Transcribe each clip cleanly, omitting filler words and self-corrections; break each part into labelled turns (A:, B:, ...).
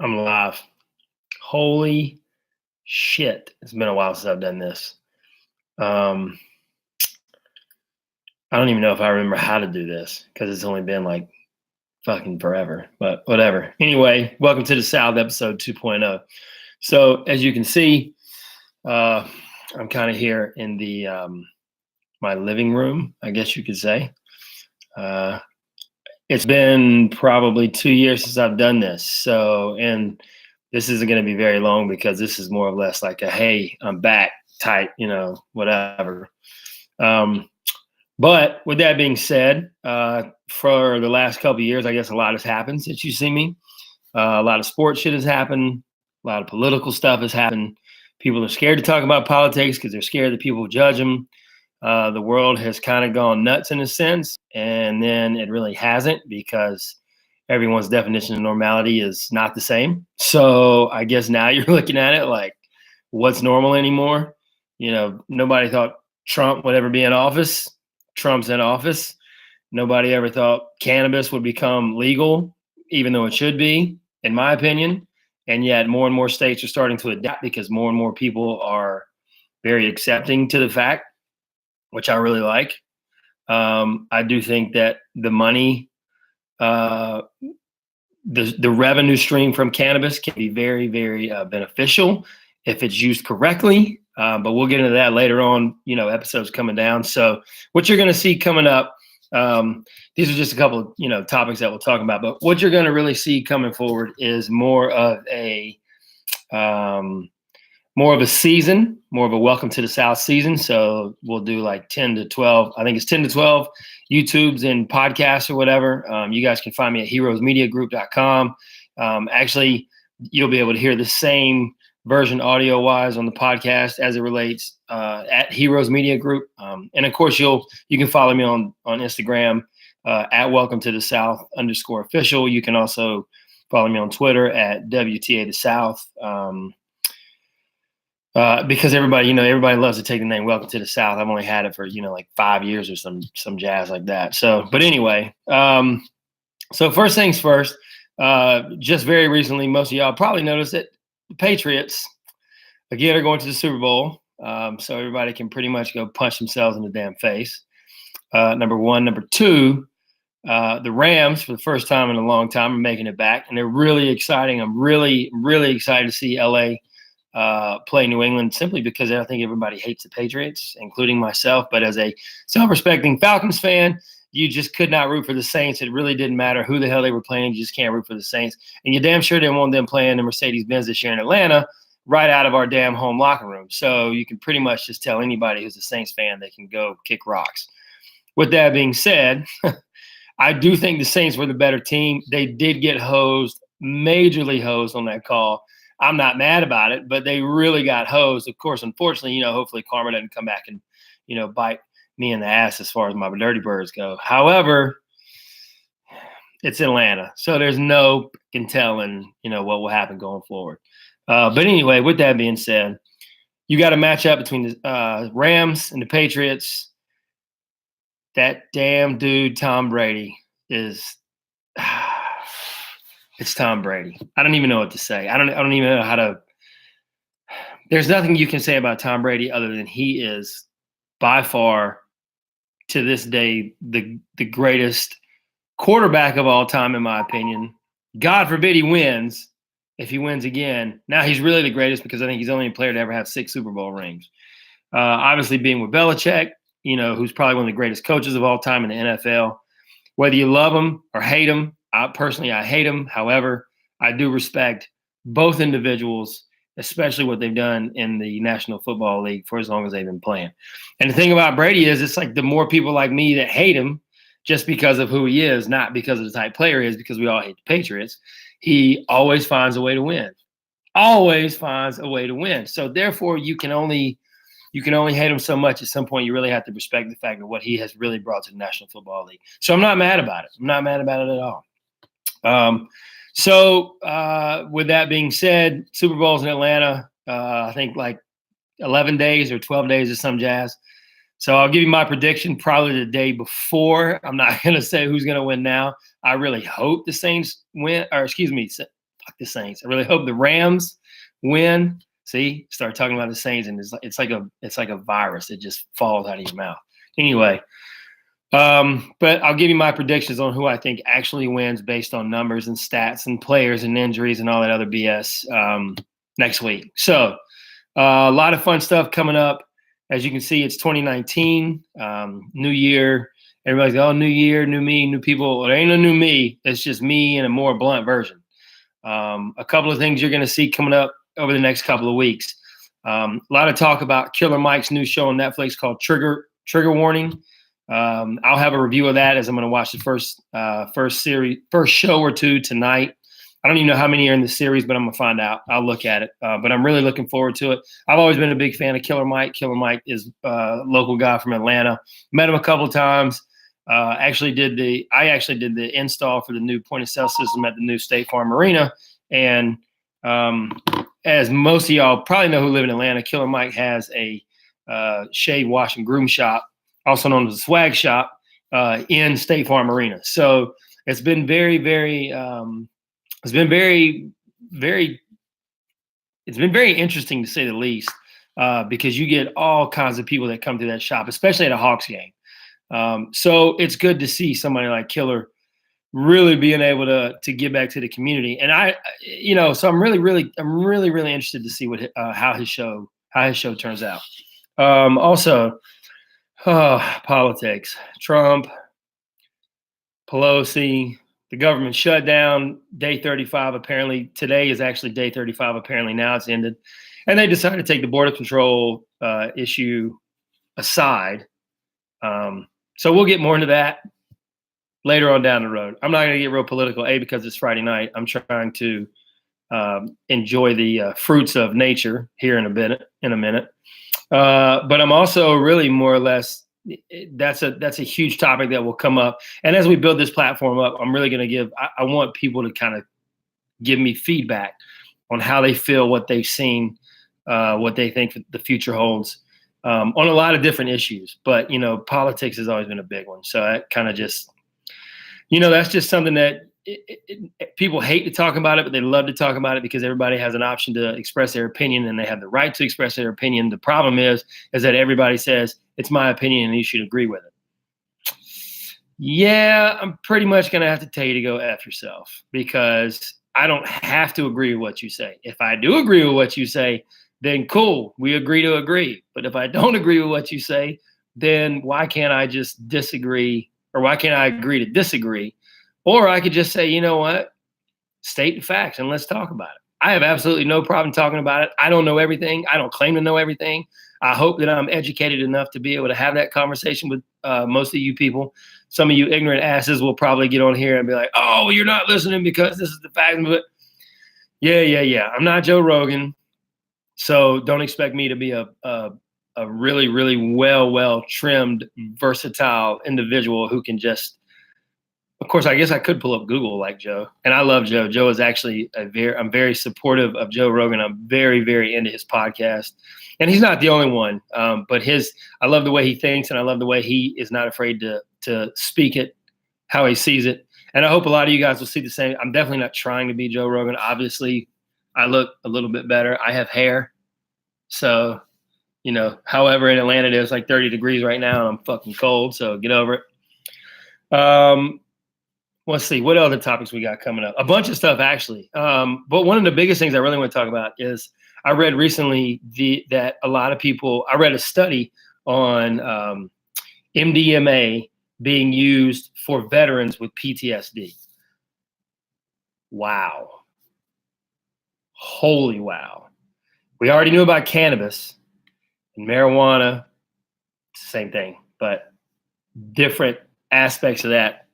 A: I'm live. Holy shit. It's been a while since I've done this. Um, I don't even know if I remember how to do this because it's only been like fucking forever, but whatever. Anyway, welcome to the South episode 2.0. So as you can see, I'm kind of here in the my living room, I guess you could say. Uh, it's been probably 2 years since I've done this. And this isn't going to be very long because this is more or less like a, hey, I'm back type, whatever. Um, but with that being said, for the last couple of years, I guess a lot has happened since you see me. A lot of sports shit has happened. A lot of political stuff has happened. People are scared to talk about politics because they're scared that people will judge them. The world has kind of gone nuts in a sense, and then it really hasn't because everyone's definition of normality is not the same. So I guess now you're looking at it like, what's normal anymore? Nobody thought Trump would ever be in office. Trump's in office. Nobody ever thought cannabis would become legal, even though it should be, in my opinion. And yet more and more states are starting to adapt because more and more people are very accepting to the fact, which I really like. I do think that the money, the revenue stream from cannabis can be very, very beneficial if it's used correctly. But we'll get into that later on, episodes coming down. So what you're going to see coming up, these are just a couple of, topics that we'll talk about. But what you're going to really see coming forward is more of a season, more of a Welcome to the South season. So we'll do like 10 to 12. I think it's 10 to 12 YouTubes and podcasts or whatever. You guys can find me at heroesmediagroup.com. Actually, you'll be able to hear the same version audio wise on the podcast as it relates at Heroes Media Group. And of course, you can follow me on Instagram at Welcome2theSouth _official. You can also follow me on Twitter at WTA2South. Because everybody loves to take the name Welcome to the South. I've only had it for, like 5 years or some jazz like that. So, but anyway, so first things first, just very recently, most of y'all probably noticed that the Patriots, again, are going to the Super Bowl. So everybody can pretty much go punch themselves in the damn face. Number one. Number two, the Rams, for the first time in a long time, are making it back, and they're really exciting. I'm really, really excited to see LA play New England simply because I think everybody hates the Patriots, including myself. But as a self-respecting Falcons fan, you just could not root for the Saints. It really didn't matter who the hell they were playing. You just can't root for the Saints. And you damn sure didn't want them playing the Mercedes-Benz this year in Atlanta right out of our damn home locker room. So you can pretty much just tell anybody who's a Saints fan they can go kick rocks. With that being said, I do think the Saints were the better team. They did get hosed, majorly hosed on that call. I'm not mad about it, but they really got hosed. Of course, unfortunately, hopefully karma doesn't come back and, bite me in the ass as far as my dirty birds go. However, it's Atlanta, so there's no telling, what will happen going forward. But anyway, with that being said, you got a matchup between the Rams and the Patriots. That damn dude, Tom Brady, is it's Tom Brady. I don't even know what to say. I don't even know how to. There's nothing you can say about Tom Brady other than he is by far, to this day, the greatest quarterback of all time, in my opinion. God forbid he wins. If he wins again, now he's really the greatest because I think he's the only player to ever have 6 Super Bowl rings. Obviously, being with Belichick, who's probably one of the greatest coaches of all time in the NFL. Whether you love him or hate him, I hate him. However, I do respect both individuals, especially what they've done in the National Football League for as long as they've been playing. And the thing about Brady is it's like the more people like me that hate him just because of who he is, not because of the type player he is, because we all hate the Patriots, he always finds a way to win. Always finds a way to win. So therefore, you can only hate him so much. At some point, you really have to respect the fact of what he has really brought to the National Football League. So I'm not mad about it. I'm not mad about it at all. So with that being said, Super Bowl's in Atlanta, I think like 11 days or 12 days or some jazz. So I'll give you my prediction probably the day before. I'm not going to say who's going to win now. I really hope the Saints win, or excuse me, fuck the Saints. I really hope the Rams win. See, start talking about the Saints, and it's like a virus. It just falls out of your mouth. Anyway, but I'll give you my predictions on who I think actually wins based on numbers and stats and players and injuries and all that other BS next week. So a lot of fun stuff coming up. As you can see, it's 2019, new year. Everybody's like, oh, new year, new me, new people. Well, there ain't no new me. It's just me in a more blunt version. A couple of things you're going to see coming up over the next couple of weeks. A lot of talk about Killer Mike's new show on Netflix called Trigger Warning. I'll have a review of that as I'm going to watch the first show or two tonight. I don't even know how many are in the series, but I'm going to find out. I'll look at it. But I'm really looking forward to it. I've always been a big fan of Killer Mike. Killer Mike is a local guy from Atlanta. Met him a couple of times. I actually did the install for the new point-of-sale system at the new State Farm Arena. And as most of y'all probably know who live in Atlanta, Killer Mike has a shave, wash, and groom shop, also known as a swag shop, in State Farm Arena. So it's been very, very interesting to say the least, because you get all kinds of people that come to that shop, especially at a Hawks game. So it's good to see somebody like Killer really being able to give back to the community. And so I'm really interested to see how his show turns out. Also, politics, Trump, Pelosi, the government shutdown, day 35. Apparently today is actually day 35. Apparently now it's ended. And they decided to take the border control issue aside. So we'll get more into that later on down the road. I'm not going to get real political, because it's Friday night. I'm trying to enjoy the fruits of nature here in a minute. But I'm also really more or less, that's a huge topic that will come up. And as we build this platform up, I'm really going to I want people to kind of give me feedback on how they feel, what they've seen, what they think the future holds, on a lot of different issues. But, politics has always been a big one. So I kind of just, that's just something that people hate to talk about it, but they love to talk about it because everybody has an option to express their opinion, and they have the right to express their opinion. The problem is that everybody says it's my opinion and you should agree with it. Yeah, I'm pretty much going to have to tell you to go F yourself, because I don't have to agree with what you say. If I do agree with what you say, then cool, we agree to agree. But if I don't agree with what you say, then why can't I just disagree, or why can't I agree to disagree? Or I could just say, you know what, state the facts and let's talk about it. I have absolutely no problem talking about it. I don't know everything. I don't claim to know everything. I hope that I'm educated enough to be able to have that conversation with most of you people. Some of you ignorant asses will probably get on here and be like, oh, you're not listening because this is the fact. But yeah. I'm not Joe Rogan. So don't expect me to be a really, really well-trimmed, versatile individual who can just, of course, I guess I could pull up Google like Joe. And I love Joe. Joe is actually I'm very supportive of Joe Rogan. I'm very, very into his podcast. And he's not the only one. But I love the way he thinks, and I love the way he is not afraid to speak it, how he sees it. And I hope a lot of you guys will see the same. I'm definitely not trying to be Joe Rogan. Obviously, I look a little bit better. I have hair. So, however, in Atlanta, it is like 30 degrees right now, and I'm fucking cold. So get over it. Let's see, what other topics we got coming up? A bunch of stuff, actually. But one of the biggest things I really want to talk about is I read recently that a lot of people, I read a study on MDMA being used for veterans with PTSD. Wow. Holy wow. We already knew about cannabis and marijuana, same thing, but different aspects of that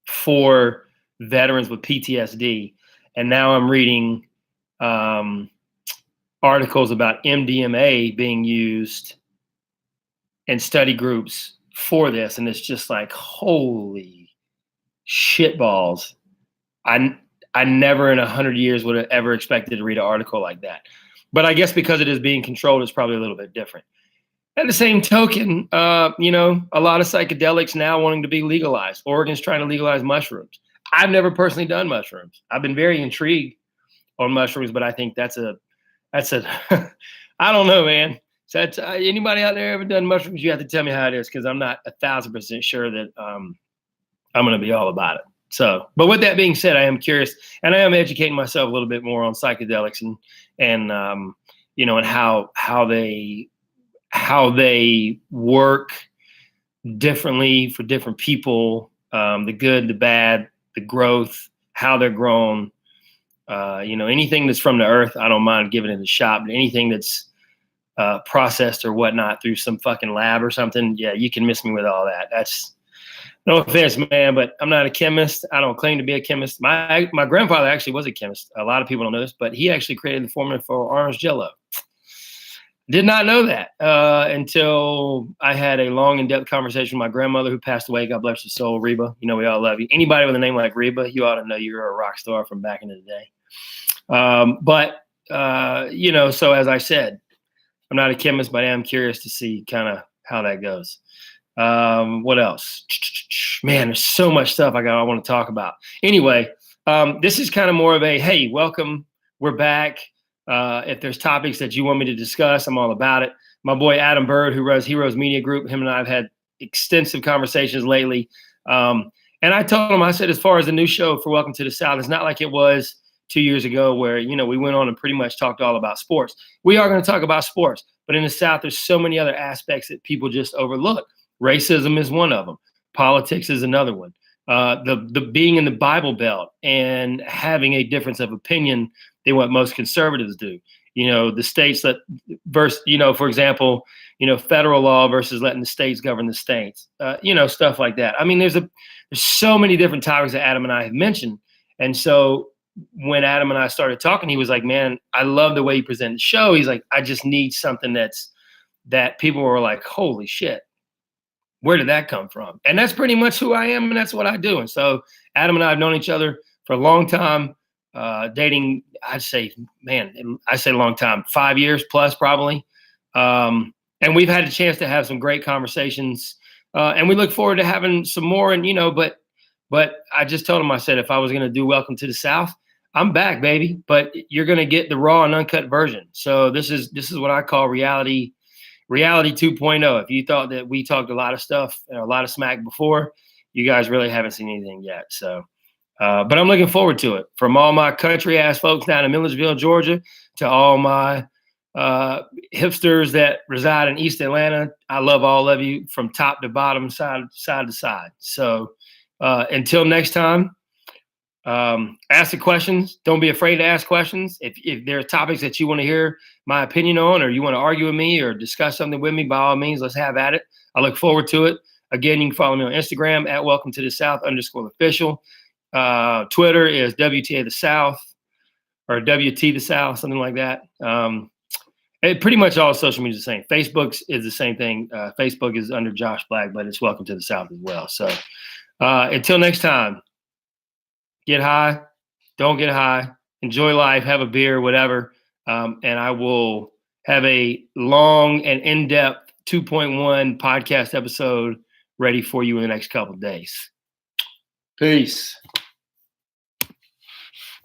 A: for veterans with PTSD. And now I'm reading articles about MDMA being used in study groups for this. And it's just like, holy shitballs. I never in 100 years would have ever expected to read an article like that. But I guess because it is being controlled, it's probably a little bit different. At the same token, a lot of psychedelics now wanting to be legalized. Oregon's trying to legalize mushrooms. I've never personally done mushrooms. I've been very intrigued. on mushrooms, but I think that's a I don't know, man. So that's, anybody out there ever done mushrooms? You have to tell me how it is, because I'm not 1,000% sure that I'm going to be all about it. So, but with that being said, I am curious, and I am educating myself a little bit more on psychedelics and you know, and how they work differently for different people, the good, the bad, the growth, how they're grown. You know, anything that's from the earth, I don't mind giving it a shot, but anything that's processed or whatnot through some fucking lab or something, yeah, you can miss me with all that. That's no offense, man, but I'm not a chemist. I don't claim to be a chemist. My grandfather actually was a chemist. A lot of people don't know this, but he actually created the formula for orange Jello. Did not know that until I had a long, in-depth conversation with my grandmother, who passed away. God bless her soul, Reba. You know, we all love you. Anybody with a name like Reba, you ought to know you're a rock star from back in the day. You know, so as I said, I'm not a chemist, but I am curious to see kind of how that goes. What else? Man, there's so much stuff I want to talk about. Anyway, this is kind of more of a, hey, welcome, we're back. If there's topics that you want me to discuss, I'm all about it. My boy Adam Bird, who runs Heroes Media Group, him and I have had extensive conversations lately. And I told him, I said, as far as the new show for Welcome to the South, it's not like it was 2 years ago where, you know, we went on and pretty much talked all about sports. We are going to talk about sports, but in the South, there's so many other aspects that people just overlook. Racism is one of them. Politics is another one. The being in the Bible Belt and having a difference of opinion than what most conservatives do. You know, the states that versus, you know, for example, you know, federal law versus letting the states govern the states, you know, stuff like that. I mean, there's so many different topics that Adam and I have mentioned. And so when Adam and I started talking, he was like, man, I love the way you present the show. He's like, I just need something that people were like, holy shit, where did that come from? And that's pretty much who I am, and that's what I do. And so Adam and I have known each other for a long time, dating, I say a long time, 5 years plus probably. And we've had a chance to have some great conversations, and we look forward to having some more. And, you know, but I just told him, I said, if I was going to do Welcome to the South, I'm back, baby, but you're going to get the raw and uncut version. So this is what I call reality 2.0. If you thought that we talked a lot of stuff and a lot of smack before, you guys really haven't seen anything yet. So, but I'm looking forward to it. From all my country ass folks down in Milledgeville, Georgia, to all my hipsters that reside in East Atlanta, I love all of you from top to bottom, side to side. So until next time, ask the questions. Don't be afraid to ask questions. If there are topics that you want to hear my opinion on, or you want to argue with me or discuss something with me, by all means, let's have at it. I look forward to it. Again, you can follow me on Instagram at Welcome2theSouth_official. Twitter is WTA the South or WT the South, something like that. Pretty much all social media is the same. Facebook is the same thing. Facebook is under Josh Black, but it's Welcome to the South as well. So until next time, get high, don't get high, enjoy life, have a beer, whatever. And I will have a long and in-depth 2.1 podcast episode ready for you in the next couple of days. Peace.